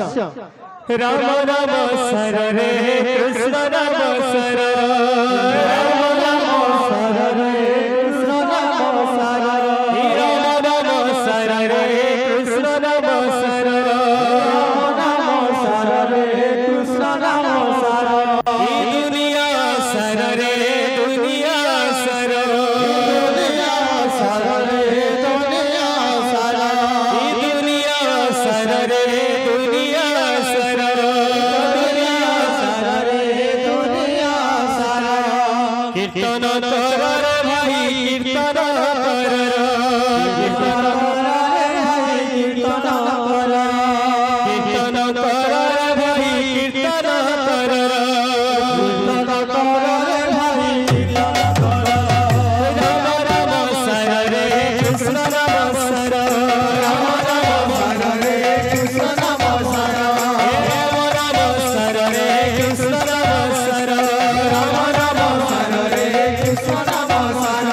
Ram Ram sir रे Krishna Ram sir Ram Ram sir रे Krishna Ram sir Ram Ram sir रे कृष्ण राम सर राम राम सर रे कृष्ण राम सर दुनिया सर रे दुनिया सर दुनिया सर रे दुनिया सर दुनिया सर रे दुनिया सर दुनिया सर रे दुनिया सर कीर्तन कर रे भाई कीर्तन कर कीर्तन कर रे भाई कीर्तन कर कीर्तन कर रे भाई कीर्तन कर कीर्तन कर रे भाई कीर्तन कर राम राम सर रे कृष्ण राम सर राम राम सर रे कृष्ण राम सर राम राम सर रे कृष्ण राम सर राम राम सर रे कृष्ण राम सर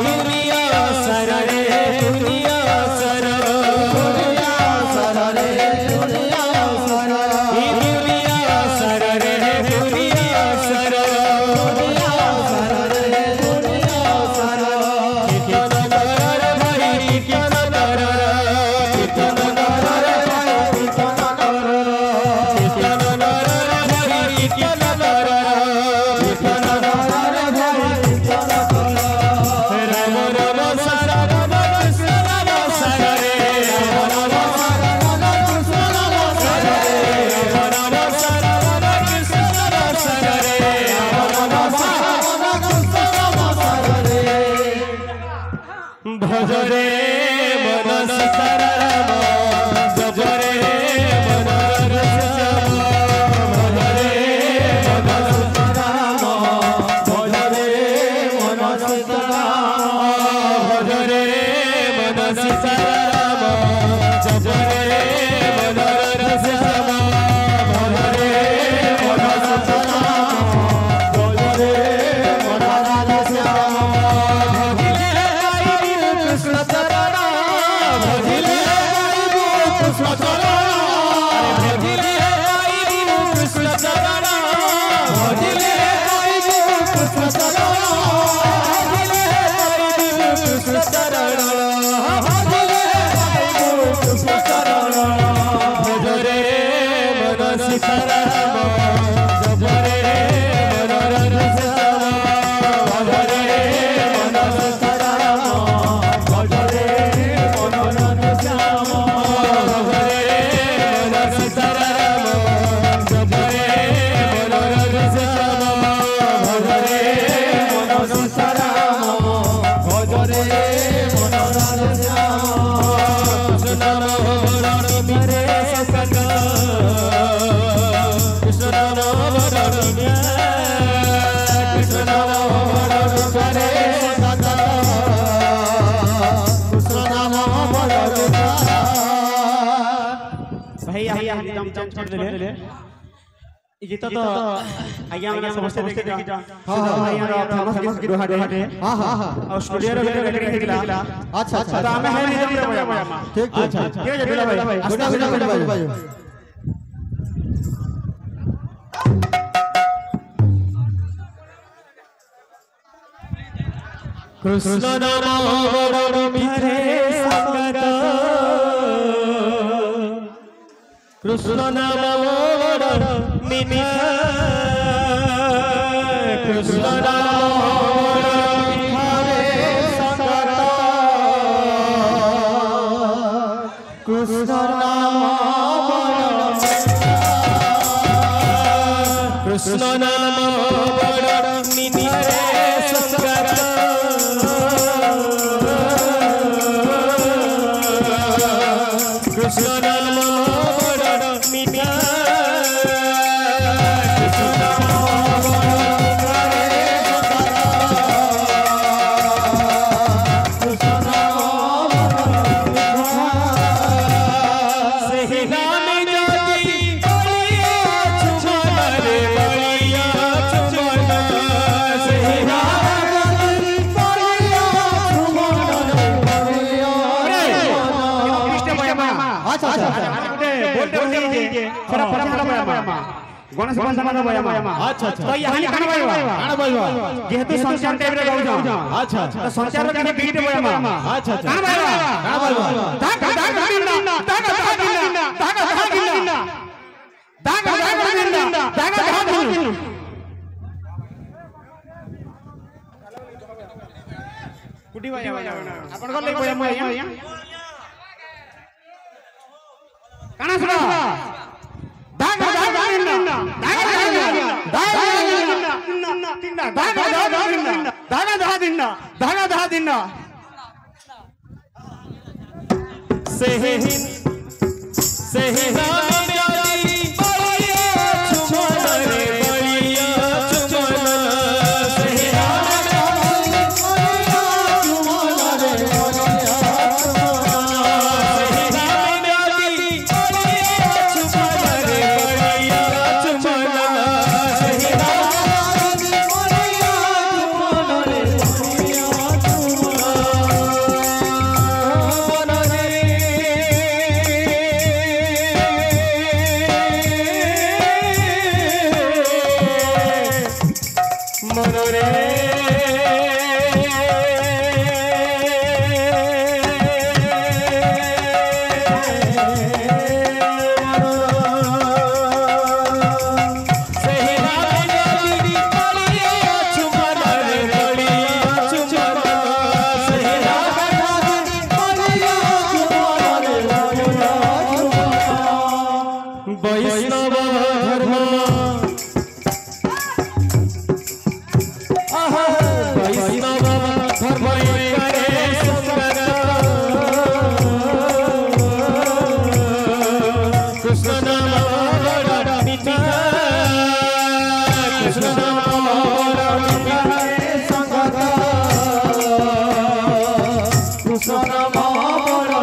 दुनिया सर रे दुनिया सर दुनिया सर रे दुनिया सर दुनिया सर रे दुनिया सर दुनिया सर रे दुनिया सर कीर्तन कर रे भाई कीर्तन कर कीर्तन कर रे भाई कीर्तन कर कीर्तन कर रे भाई कीर्तन कर कीर्तन कर रे भाई कीर्तन कर राम राम सर राम कृष्ण राम सर रे राम राम सर राम कृष्ण राम सर रे राम राम सर राम कृष्ण राम सर रे राम राम सर राम कृष्ण राम सर रे भज रे मन सीताराम जप रे मन रघुराम भज रे मन सीताराम भज रे मन सीताराम भज रे मन सीताराम जप रे मन रघुराम भज रे मन सीताराम भज रे मन राधेश्याम भजिले आईबु कृष्ण चरण भजिले आईबु कृष्ण चरण भजिले आईबु कृष्ण चरण भजिले आईबु कृष्ण चरण भजिले आईबु कृष्ण चरण भजिले आईबु कृष्ण चरण भज रे मन सीताराम जप रे मन रघुराम भज रे मन सीताराम भज रे मन रघुराम भज रे मन सीताराम जप रे मन रघुराम भज रे मन सीताराम भज रे मन रघुराम कृष्ण नाम वरण मिरे सकल कृष्ण नाम वरण कृष्ण नाम वरण करे सकल कृष्ण नाम वरण भाई हम चेंज कर देले ई गीत तो आज्ञा माने समस्त देखि जा हां भाई यार फेमस गीत हाडे हां हां और स्टूडियो रे रेकॉर्डिंग हेतिला अच्छा अच्छा तो हमें है नहीं ठीक अच्छा ठीक है बिला भाई गुड भाई कृष्ण नाम वरण मिरे सकल कृष्ण नाम वरण मिरे कृष्ण नाम वरण मिरे सकल कृष्ण नाम वरण कृष्ण नाम वरण मिरे सकल कृष्ण नाम वरण मिरे कृष्ण नाम वरण मिरे सकल कृष्ण नाम वरण मिरे से गाने जाती बलिया छुमन रे बलिया रही जे थोड़ा पछाड़ बयामा गणेश बंधन बयामा अच्छा तो यहाँ कान बयामा जेहेतु संचार टाइप रे गाउ जा अच्छा तो संचार रे के बीट बयामा अच्छा कान बयामा दाग दाग दिना दाग दाग दिना दाग दाग दिना दाग दाग दिना दाग दाग दिना कुटी बया आपण को ले बयामा आया काना सुना दाग दाग दिना दाग दाग दिना दाग दाग दिना सही नाम प्यारी बलिया चुमन रे बलिया चुमन सही नाम प्यारी बलिया चुमन रे बलिया सही नाम प्यारी बलिया चुमन रे बलिया चुमन सही नाम प्यारी बलिया चुमन रे वैष्णव धर्म वैष्णव धर्म करे संगर कृष्ण नाम बड़ा मीठा कृष्ण नाम बड़ा मीठा संगर कृष्ण नाम बड़ा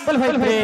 बोल भाई